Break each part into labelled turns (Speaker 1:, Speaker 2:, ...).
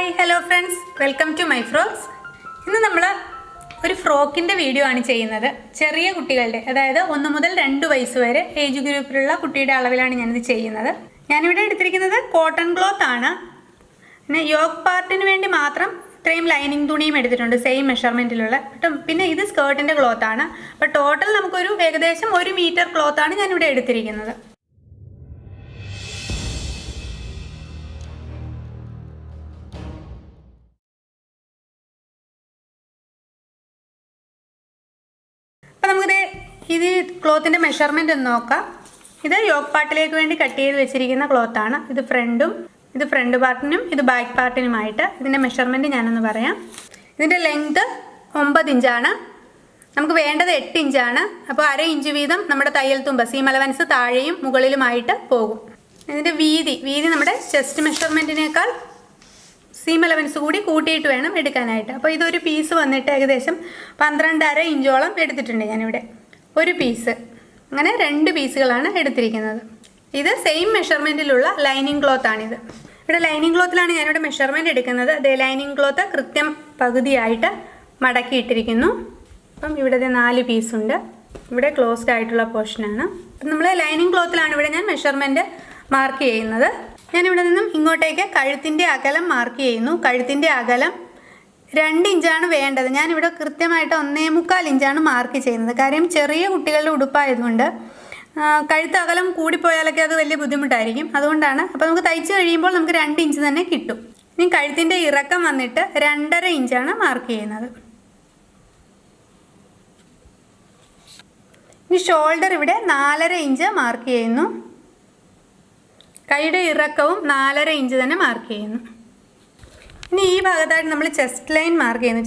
Speaker 1: Hi hello friends, welcome to my frocks. ഇന്ന് നമ്മൾ ഒരു ഫ്രോക്കിൻ്റെ വീഡിയോ ആണ് ചെയ്യുന്നത്. ചെറിയ കുട്ടികളുടെ, അതായത് 1 മുതൽ 2 വയസ്സ് വരെ ഏജ് ഗ്രൂപ്പിലുള്ള കുട്ടിയുടെ അളവിലാണ് ഞാനിത് ചെയ്യുന്നത്. ഞാനിവിടെ എടുത്തിരിക്കുന്നത് കോട്ടൺ ക്ലോത്ത് ആണ്. പിന്നെ യോക്ക് പാർട്ടിന് വേണ്ടി മാത്രം ഇത്രയും ലൈനിങ് തുണിയും എടുത്തിട്ടുണ്ട്, സെയിം മെഷർമെൻറ്റിലുള്ള. പിന്നെ ഇത് സ്കേർട്ടിൻ്റെ ക്ലോത്ത് ആണ്. അപ്പോൾ ടോട്ടൽ നമുക്കൊരു ഏകദേശം 1 മീറ്റർ ക്ലോത്താണ് ഞാനിവിടെ എടുത്തിരിക്കുന്നത്. അപ്പോൾ നമുക്കിത് ഇത് ക്ലോത്തിൻ്റെ മെഷർമെൻറ്റ് ഒന്ന് നോക്കാം. ഇത് യോക്ക് പാർട്ടിലേക്ക് വേണ്ടി കട്ട് ചെയ്ത് വെച്ചിരിക്കുന്ന ക്ലോത്താണ്. ഇത് ഫ്രണ്ട് പാർട്ടിനും ഇത് ബാക്ക് പാർട്ടിനുമായിട്ട് ഇതിൻ്റെ മെഷർമെൻറ്റ് ഞാനൊന്ന് പറയാം. ഇതിൻ്റെ ലെങ്ത് 9 ഇഞ്ചാണ്. നമുക്ക് വേണ്ടത് 8 ഇഞ്ചാണ്. അപ്പോൾ 1/2 ഇഞ്ച് വീതം നമ്മുടെ തയ്യൽ തുമ്പ് സീം അലവൻസ് താഴെയും മുകളിലുമായിട്ട് പോകും. ഇതിൻ്റെ വീതി നമ്മുടെ ചെസ്റ്റ് മെഷർമെൻറ്റിനേക്കാൾ സീം അലവൻസ് കൂടി കൂട്ടിയിട്ട് വേണം എടുക്കാനായിട്ട്. അപ്പോൾ ഇതൊരു പീസ് വന്നിട്ട് ഏകദേശം 12.5 ഇഞ്ചോളം എടുത്തിട്ടുണ്ട് ഞാനിവിടെ. ഒരു പീസ്, അങ്ങനെ 2 പീസുകളാണ് എടുത്തിരിക്കുന്നത്. ഇത് സെയിം മെഷർമെൻറ്റിലുള്ള ലൈനിങ് ക്ലോത്താണിത്. ഇവിടെ ലൈനിങ് ക്ലോത്തിലാണ് ഞാനിവിടെ മെഷർമെൻറ്റ് എടുക്കുന്നത്. അതേ ലൈനിങ് ക്ലോത്ത് കൃത്യം പകുതിയായിട്ട് മടക്കിയിട്ടിരിക്കുന്നു. അപ്പം ഇവിടെ 4 പീസുണ്ട്. ഇവിടെ ക്ലോസ്ഡ് ആയിട്ടുള്ള പോർഷനാണ്. അപ്പം നമ്മൾ ലൈനിങ് ക്ലോത്തിലാണ് ഇവിടെ ഞാൻ മെഷർമെൻറ്റ് മാർക്ക് ചെയ്യുന്നത്. ഞാനിവിടെ നിന്നും ഇങ്ങോട്ടേക്ക് കഴുത്തിൻ്റെ അകലം മാർക്ക് ചെയ്യുന്നു. കഴുത്തിൻ്റെ അകലം 2 ഇഞ്ചാണ് വേണ്ടത്. ഞാനിവിടെ കൃത്യമായിട്ട് 1.25 ഇഞ്ചാണ് മാർക്ക് ചെയ്യുന്നത്. കാര്യം ചെറിയ കുട്ടികളുടെ ഉടുപ്പായതുകൊണ്ട് കഴുത്ത് അകലം കൂടിപ്പോയാലൊക്കെ അത് വലിയ ബുദ്ധിമുട്ടായിരിക്കും. അതുകൊണ്ടാണ്. അപ്പോൾ നമുക്ക് തയ്ച്ച് കഴിയുമ്പോൾ നമുക്ക് 2 ഇഞ്ച് തന്നെ കിട്ടും. ഇനി കഴുത്തിൻ്റെ ഇറക്കം വന്നിട്ട് 2.5 ഇഞ്ചാണ് മാർക്ക് ചെയ്യുന്നത്. ഇനി ഷോൾഡർ ഇവിടെ 4.5 ഇഞ്ച് മാർക്ക് ചെയ്യുന്നു. കൈയുടെ ഇറക്കവും 4.5 ഇഞ്ച് തന്നെ മാർക്ക് ചെയ്യുന്നു. ഇനി ഈ ഭാഗത്തായിട്ട് നമ്മൾ ചെസ്റ്റ് ലൈൻ മാർക്ക് ചെയ്യുന്നു.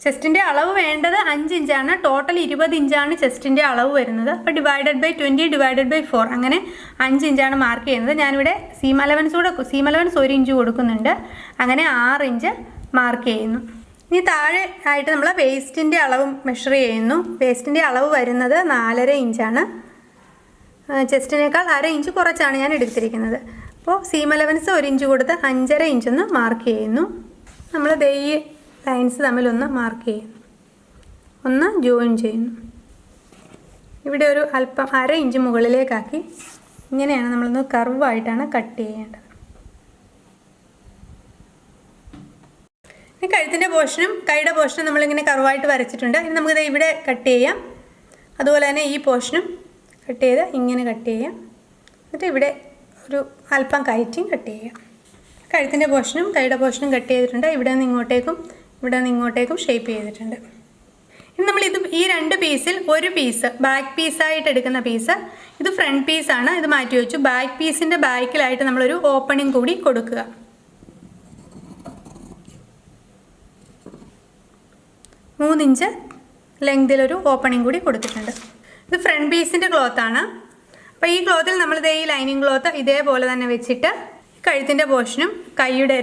Speaker 1: ചെസ്റ്റിൻ്റെ അളവ് വേണ്ടത് 5 ഇഞ്ചാണ്. ടോട്ടൽ 20 ഇഞ്ചാണ് ചെസ്റ്റിൻ്റെ അളവ് വരുന്നത്. അപ്പോൾ /20/4 അങ്ങനെ 5 ഇഞ്ചാണ് മാർക്ക് ചെയ്യുന്നത്. ഞാനിവിടെ സീം അലവൻസ് 1 ഇഞ്ച് കൊടുക്കുന്നുണ്ട്. അങ്ങനെ 6 ഇഞ്ച് മാർക്ക് ചെയ്യുന്നു. ഇനി താഴെ ആയിട്ട് നമ്മൾ വേസ്റ്റിൻ്റെ അളവ് മെഷർ ചെയ്യുന്നു. വേസ്റ്റിൻ്റെ അളവ് വരുന്നത് 4.5 ഇഞ്ചാണ്. ചെസ്റ്റിനേക്കാൾ 1/2 ഇഞ്ച് കുറച്ചാണ് ഞാൻ എടുത്തിരിക്കുന്നത്. അപ്പോൾ സീം അലവൻസ് 1 ഇഞ്ച് കൊടുത്ത് 5.5 ഇഞ്ചൊന്ന് മാർക്ക് ചെയ്യുന്നു. നമ്മൾ ഈ ലൈൻസ് തമ്മിലൊന്ന് മാർക്ക് ചെയ്യുന്നു, ഒന്ന് ജോയിൻ ചെയ്യുന്നു. ഇവിടെ ഒരു അല്പം 1/2 ഇഞ്ച് മുകളിലേക്കാക്കി ഇങ്ങനെയാണ് നമ്മളൊന്ന് കർവായിട്ടാണ് കട്ട് ചെയ്യേണ്ടത്. ഈ കഴുത്തിൻ്റെ പോർഷനും കൈയുടെ പോർഷനും നമ്മളിങ്ങനെ കർവായിട്ട് വരച്ചിട്ടുണ്ട്. ഇനി നമുക്കിത് ഇവിടെ കട്ട് ചെയ്യാം. അതുപോലെ തന്നെ ഈ പോർഷനും കട്ട് ചെയ്ത് ഇങ്ങനെ കട്ട് ചെയ്യാം. എന്നിട്ട് ഇവിടെ ഒരു അല്പം കയറ്റിയും കട്ട് ചെയ്യാം. കഴുത്തിൻ്റെ പോർഷനും കൈയുടെ പോർഷനും കട്ട് ചെയ്തിട്ടുണ്ട്. ഇവിടെ നിന്ന് ഇങ്ങോട്ടേക്കും ഷേപ്പ് ചെയ്തിട്ടുണ്ട്. ഇനി നമ്മൾ ഈ 2 പീസിൽ ഒരു പീസ് ബാക്ക് പീസായിട്ട് എടുക്കുന്ന പീസ്, ഇത് ഫ്രണ്ട് പീസാണ്. ഇത് മാറ്റി വെച്ചു. ബാക്ക് പീസിൻ്റെ ബാക്കിലായിട്ട് നമ്മളൊരു ഓപ്പണിംഗ് കൂടി കൊടുക്കുക. മൂന്ന് ഇഞ്ച് ലെങ്തിലൊരു ഓപ്പണിംഗ് കൂടി കൊടുത്തിട്ടുണ്ട്. ഇത് ഫ്രണ്ട് പീസിൻ്റെ ക്ലോത്താണ്. അപ്പോൾ ഈ ക്ലോത്തിൽ നമ്മളിത് ഈ ലൈനിങ് ക്ലോത്ത് ഇതേപോലെ തന്നെ വെച്ചിട്ട് കഴുത്തിൻ്റെ പോർഷനും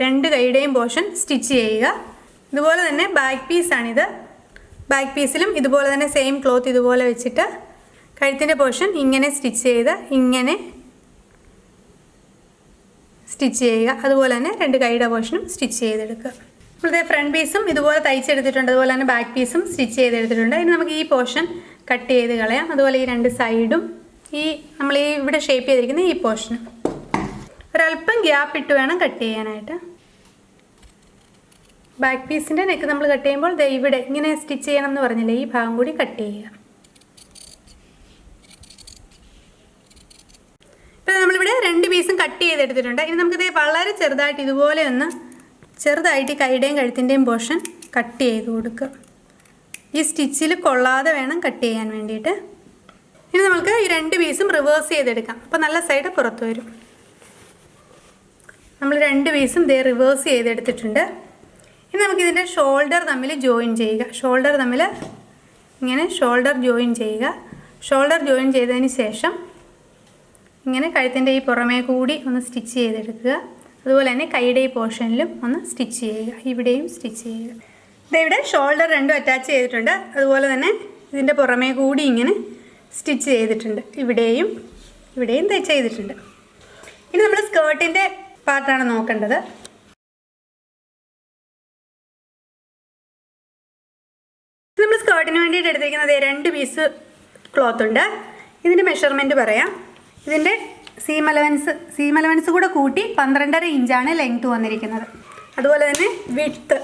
Speaker 1: രണ്ട് കൈയുടെയും പോർഷൻ സ്റ്റിച്ച് ചെയ്യുക. ഇതുപോലെ തന്നെ ബാക്ക് പീസാണിത്. ബാക്ക് പീസിലും ഇതുപോലെ തന്നെ സെയിം ക്ലോത്ത് ഇതുപോലെ വെച്ചിട്ട് കഴുത്തിൻ്റെ പോർഷൻ ഇങ്ങനെ സ്റ്റിച്ച് ചെയ്ത് ഇങ്ങനെ സ്റ്റിച്ച് ചെയ്യുക. അതുപോലെ തന്നെ 2 കൈയുടെ പോർഷനും സ്റ്റിച്ച് ചെയ്തെടുക്കുക. നമ്മളിത് ഫ്രണ്ട് പീസും ഇതുപോലെ തയ്ച്ചെടുത്തിട്ടുണ്ട്. അതുപോലെ തന്നെ ബാക്ക് പീസും സ്റ്റിച്ച് ചെയ്തെടുത്തിട്ടുണ്ട്. ഇനി നമുക്ക് ഈ പോർഷൻ കട്ട് ചെയ്ത് കളയാം. അതുപോലെ ഈ 2 സൈഡും നമ്മൾ ഇവിടെ ഷേപ്പ് ചെയ്തിരിക്കുന്ന ഈ പോർഷനും ഒരല്പം ഗ്യാപ്പ് ഇട്ട് വേണം കട്ട് ചെയ്യാനായിട്ട്. ബാക്ക് പീസിൻ്റെ നെക്ക് നമ്മൾ കട്ട് ചെയ്യുമ്പോൾ ഇവിടെ ഇങ്ങനെ സ്റ്റിച്ച് ചെയ്യണം എന്ന് പറഞ്ഞില്ലേ, ഈ ഭാഗം കൂടി കട്ട് ചെയ്യുക. ഇപ്പോൾ നമ്മളിവിടെ 2 പീസും കട്ട് ചെയ്തെടുത്തിട്ടുണ്ട്. ഇനി നമുക്കിത് വളരെ ചെറുതായിട്ട് ഇതുപോലെ ഒന്ന് ചെറുതായിട്ട് ഈ കൈയുടെയും കഴുത്തിൻ്റെയും പോർഷൻ കട്ട് ചെയ്ത് കൊടുക്കുക. ഈ സ്റ്റിച്ചിൽ കൊള്ളാതെ വേണം കട്ട് ചെയ്യാൻ വേണ്ടിയിട്ട്. ഇനി നമുക്ക് ഈ 2 പീസും റിവേഴ്സ് ചെയ്തെടുക്കാം. അപ്പോൾ നല്ല സൈഡ് പുറത്ത് വരും. നമ്മൾ 2 പീസും റിവേഴ്സ് ചെയ്തെടുത്തിട്ടുണ്ട്. ഇനി നമുക്കിതിൻ്റെ ഷോൾഡർ തമ്മിൽ ജോയിൻ ചെയ്യുക. ഷോൾഡർ ജോയിൻ ചെയ്യുക. ഷോൾഡർ ജോയിൻ ചെയ്തതിന് ശേഷം ഇങ്ങനെ കഴുത്തിൻ്റെ ഈ പുറമേ കൂടി ഒന്ന് സ്റ്റിച്ച് ചെയ്തെടുക്കുക. അതുപോലെ തന്നെ കൈയുടെ ഈ പോർഷനിലും ഒന്ന് സ്റ്റിച്ച് ചെയ്യുക. ഇവിടെയും സ്റ്റിച്ച് ചെയ്യുക. ഇവിടെ ഷോൾഡർ 2 അറ്റാച്ച് ചെയ്തിട്ടുണ്ട്. അതുപോലെ തന്നെ ഇതിൻ്റെ പുറമേ കൂടി ഇങ്ങനെ സ്റ്റിച്ച് ചെയ്തിട്ടുണ്ട്. ഇവിടെയും ചെയ്തിട്ടുണ്ട്. ഇനി നമ്മൾ സ്കേർട്ടിൻ്റെ പാർട്ടാണ് നോക്കേണ്ടത്. നമ്മൾ സ്കേർട്ടിന് വേണ്ടിയിട്ട് എടുത്തിരിക്കുന്നത് 2 പീസ് ക്ലോത്ത് ഉണ്ട്. ഇതിൻ്റെ മെഷർമെൻറ്റ് പറയാം. ഇതിൻ്റെ സീം അലവൻസ് കൂടെ കൂട്ടി 12.5 ഇഞ്ചാണ് ലെങ്ത് വന്നിരിക്കുന്നത്. അതുപോലെ തന്നെ വിഡ്ത്ത്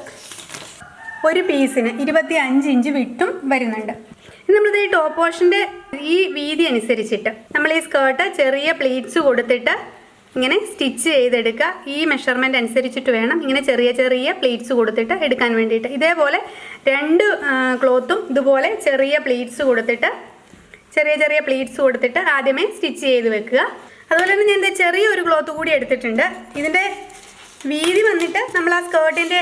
Speaker 1: ഒരു പീസിന് 25 ഇഞ്ച് വിട്ടും വരുന്നുണ്ട്. നമ്മളിത് ഈ ടോപ്പ് പോർഷൻ്റെ ഈ വീതി അനുസരിച്ചിട്ട് നമ്മൾ ഈ സ്കേർട്ട് ചെറിയ പ്ലീറ്റ്സ് കൊടുത്തിട്ട് ഇങ്ങനെ സ്റ്റിച്ച് ചെയ്തെടുക്കുക. ഈ മെഷർമെൻറ്റ് അനുസരിച്ചിട്ട് വേണം ഇങ്ങനെ ചെറിയ ചെറിയ പ്ലീറ്റ്സ് കൊടുത്തിട്ട് എടുക്കാൻ വേണ്ടിയിട്ട്. ഇതേപോലെ 2 ക്ലോത്തും ഇതുപോലെ ചെറിയ പ്ലീറ്റ്സ് കൊടുത്തിട്ട് ആദ്യമേ സ്റ്റിച്ച് ചെയ്ത് വെക്കുക. അതുപോലെ തന്നെ ഞാൻ ചെറിയൊരു ക്ലോത്ത് കൂടി എടുത്തിട്ടുണ്ട്. ഇതിൻ്റെ വീതി വന്നിട്ട് നമ്മൾ ആ സ്കേർട്ടിൻ്റെ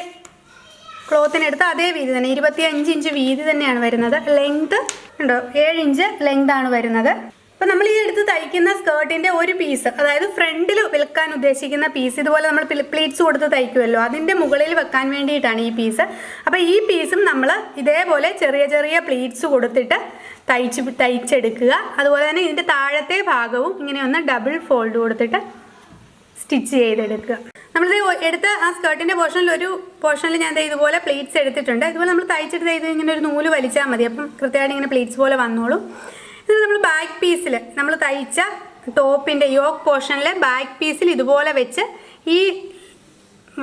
Speaker 1: ക്ലോത്തിനെടുത്ത് അതേ വീതി തന്നെ 25 ഇഞ്ച് വീതി തന്നെയാണ് വരുന്നത്. ലെങ്ത് ഉണ്ടോ 7 ഇഞ്ച് ലെങ്ത് ആണ് വരുന്നത്. അപ്പോൾ നമ്മൾ ഈ എടുത്ത് തയ്ക്കുന്ന സ്കേർട്ടിൻ്റെ ഒരു പീസ്, അതായത് ഫ്രണ്ടിൽ വെക്കാൻ ഉദ്ദേശിക്കുന്ന പീസ്, ഇതുപോലെ നമ്മൾ പ്ലീറ്റ്സ് കൊടുത്ത് തയ്ക്കുമല്ലോ, അതിൻ്റെ മുകളിൽ വെക്കാൻ വേണ്ടിയിട്ടാണ് ഈ പീസ്. അപ്പോൾ ഈ പീസും നമ്മൾ ഇതേപോലെ ചെറിയ ചെറിയ പ്ലീറ്റ്സ് കൊടുത്തിട്ട് തയ്ച്ചെടുക്കുക. അതുപോലെ തന്നെ ഇതിൻ്റെ താഴത്തെ ഭാഗവും ഇങ്ങനെ ഒന്ന് ഡബിൾ ഫോൾഡ് കൊടുത്തിട്ട് സ്റ്റിച്ച് ചെയ്തെടുക്കുക. നമ്മളിത് എടുത്ത ആ സ്കേർട്ടിൻ്റെ ഒരു പോർഷനിൽ ഞാൻ ഇതുപോലെ പ്ലീറ്റ്സ് എടുത്തിട്ടുണ്ട്. ഇതുപോലെ നമ്മൾ തയ്ച്ചെടുത്ത് ഇങ്ങനെ ഒരു നൂല് വലിച്ചാൽ മതി. അപ്പം കൃത്യമായിട്ട് ഇങ്ങനെ പ്ലീറ്റ്സ് പോലെ വന്നോളും. ഇത് നമ്മൾ ബാക്ക് പീസിൽ നമ്മൾ തയ്ച്ച ടോപ്പിൻ്റെ യോക്ക് പോർഷനിൽ ബാക്ക് പീസിൽ ഇതുപോലെ വെച്ച് ഈ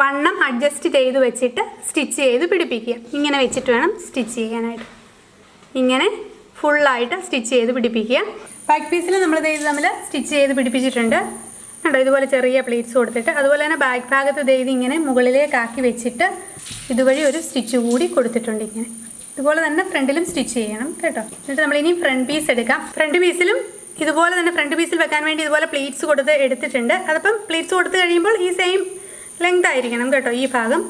Speaker 1: വണ്ണം അഡ്ജസ്റ്റ് ചെയ്ത് വെച്ചിട്ട് സ്റ്റിച്ച് ചെയ്ത് പിടിപ്പിക്കുക. ഇങ്ങനെ വെച്ചിട്ട് വേണം സ്റ്റിച്ച് ചെയ്യാനായിട്ട്. ഇങ്ങനെ ഫുള്ളായിട്ട് സ്റ്റിച്ച് ചെയ്ത് പിടിപ്പിക്കുക. ബാക്ക് പീസിൽ നമ്മൾ തമ്മിൽ സ്റ്റിച്ച് ചെയ്ത് പിടിപ്പിച്ചിട്ടുണ്ട് കണ്ടോ. ഇതുപോലെ ചെറിയ പ്ലീറ്റ്സ് കൊടുത്തിട്ട് അതുപോലെ തന്നെ ബാക്ക് ഭാഗത്ത് ഇങ്ങനെ മുകളിലേക്കാക്കി വെച്ചിട്ട് ഇതുവഴി ഒരു സ്റ്റിച്ച് കൂടി കൊടുത്തിട്ടുണ്ട്. ഇതുപോലെ തന്നെ ഫ്രണ്ടിലും സ്റ്റിച്ച് ചെയ്യണം കേട്ടോ. എന്നിട്ട് നമ്മളിനി ഫ്രണ്ട് പീസ് എടുക്കാം. ഫ്രണ്ട് പീസിലും ഇതുപോലെ തന്നെ ഫ്രണ്ട് പീസിൽ വെക്കാൻ വേണ്ടി ഇതുപോലെ പ്ലീറ്റ്സ് കൊടുത്ത് എടുത്തിട്ടുണ്ട്. അതപ്പം പ്ലീറ്റ്സ് കൊടുത്ത് കഴിയുമ്പോൾ ഈ സെയിം ലെങ്ത് ആയിരിക്കണം കേട്ടോ ഈ ഭാഗം.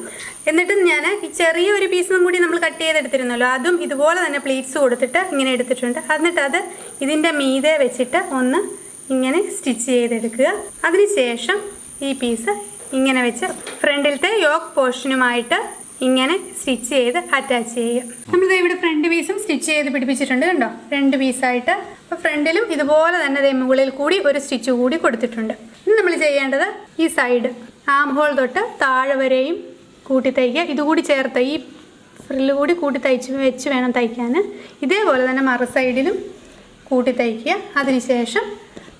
Speaker 1: എന്നിട്ട് ഞാൻ ഈ ചെറിയൊരു പീസും കൂടി നമ്മൾ കട്ട് ചെയ്തെടുത്തിരുന്നല്ലോ, അതും ഇതുപോലെ തന്നെ പ്ലീറ്റ്സ് കൊടുത്തിട്ട് ഇങ്ങനെ എടുത്തിട്ടുണ്ട്. എന്നിട്ട് അത് ഇതിൻ്റെ മീതെ വെച്ചിട്ട് ഒന്ന് ഇങ്ങനെ സ്റ്റിച്ച് ചെയ്തെടുക്കുക. അതിനുശേഷം ഈ പീസ് ഇങ്ങനെ വെച്ച് ഫ്രണ്ടിലത്തെ യോക്ക് പോർഷനുമായിട്ട് ഇങ്ങനെ സ്റ്റിച്ച് ചെയ്ത് അറ്റാച്ച് ചെയ്യുക. നമ്മളിത് ഇവിടെ ഫ്രണ്ട് പീസും സ്റ്റിച്ച് ചെയ്ത് പിടിപ്പിച്ചിട്ടുണ്ട് കണ്ടോ, 2 പീസായിട്ട്. അപ്പോൾ ഫ്രണ്ടിലും ഇതുപോലെ തന്നെ മുകളിൽ കൂടി ഒരു സ്റ്റിച്ച് കൂടി കൊടുത്തിട്ടുണ്ട്. ഇനി നമ്മൾ ചെയ്യേണ്ടത് ഈ സൈഡ് ആം ഹോൾ തൊട്ട് താഴെ വരെയും കൂട്ടി തയ്ക്കുക. ഇതുകൂടി ചേർത്ത് ഈ ഫ്രില്ല് കൂടി കൂട്ടി വെച്ച് വേണം തയ്ക്കാൻ. ഇതേപോലെ തന്നെ മറു സൈഡിലും കൂട്ടി തയ്ക്കുക. അതിനുശേഷം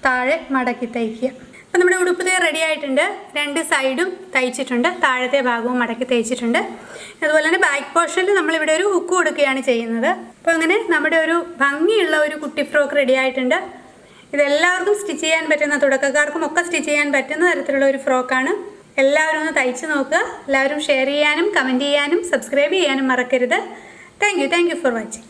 Speaker 1: താഴെ മടക്കി തയ്ക്കുക. അപ്പോൾ നമ്മുടെ ഉടുപ്പ് റെഡി ആയിട്ടുണ്ട്. 2 സൈഡും തയ്ച്ചിട്ടുണ്ട്, താഴത്തെ ഭാഗവും മടക്കി തയ്ച്ചിട്ടുണ്ട്. അതുപോലെ തന്നെ ബാക്ക് പോർഷനിൽ നമ്മളിവിടെ ഒരു ഹുക്ക് കൊടുക്കുകയാണ് ചെയ്യുന്നത്. അപ്പോൾ അങ്ങനെ നമ്മുടെ ഒരു ഭംഗിയുള്ള ഒരു കുട്ടി ഫ്രോക്ക് റെഡി ആയിട്ടുണ്ട്. ഇതെല്ലാവർക്കും സ്റ്റിച്ച് ചെയ്യാൻ പറ്റുന്ന, തുടക്കക്കാർക്കും ഒക്കെ സ്റ്റിച്ച് ചെയ്യാൻ പറ്റുന്ന തരത്തിലുള്ള ഒരു ഫ്രോക്കാണ്. എല്ലാവരും ഒന്ന് തയ്ച്ച് നോക്കുക. എല്ലാവരും ഷെയർ ചെയ്യാനും കമൻറ്റ് ചെയ്യാനും സബ്സ്ക്രൈബ് ചെയ്യാനും മറക്കരുത്. Thank you for watching.